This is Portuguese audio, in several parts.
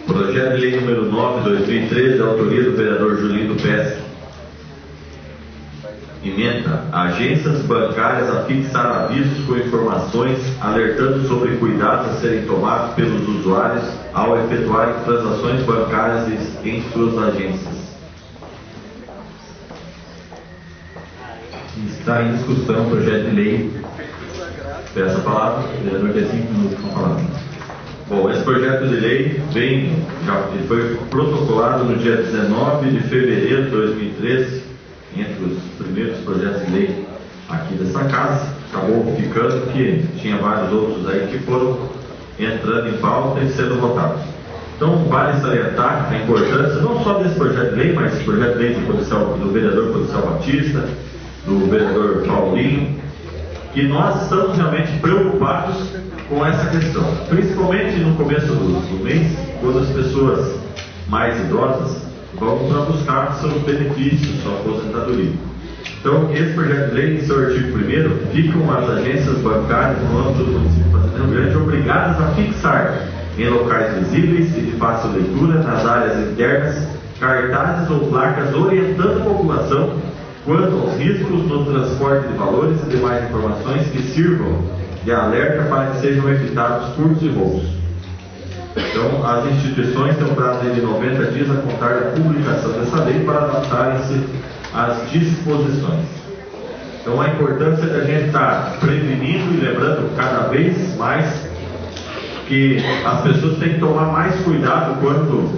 Projeto de Lei número 9/2013, de autoria do vereador Julino Pesce. Emenda: agências bancárias a fixar avisos com informações alertando sobre cuidados a serem tomados pelos usuários ao efetuarem transações bancárias em suas agências. Está em discussão o projeto de lei. Peço a palavra. O vereador tem 5 minutos para falar. Bom, esse projeto de lei ele foi protocolado no dia 19 de fevereiro de 2013, entre os primeiros projetos de lei aqui dessa casa. Acabou ficando porque tinha vários outros aí que foram entrando em pauta e sendo votados. Então, vale salientar a importância não só desse projeto de lei, mas esse projeto de lei do vereador Policial Batista, do vereador Paulinho, que nós estamos realmente preocupados com essa questão, principalmente no começo do mês, quando as pessoas mais idosas vão para buscar seus benefícios, sua aposentadoria. Então, esse projeto de lei, em seu artigo 1º, ficam as agências bancárias no âmbito do município de Fazenda Grande obrigadas a fixar em locais visíveis e de fácil leitura, nas áreas internas, cartazes ou placas orientando a população quanto aos riscos no transporte de valores e demais informações que sirvam de alerta para que sejam evitados furtos e roubos. Então, as instituições têm um prazo de 90 dias a contar da publicação dessa lei para adaptarem-se às disposições. Então, a importância de a gente estar prevenindo e lembrando cada vez mais que as pessoas têm que tomar mais cuidado quando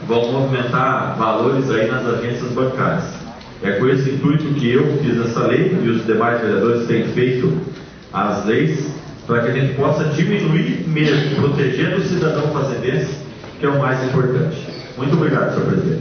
vão movimentar valores aí nas agências bancárias. É com esse intuito que eu fiz essa lei e os demais vereadores têm feito as leis para que a gente possa diminuir mesmo, protegendo o cidadão fazendense, que é o mais importante. Muito obrigado, senhor presidente.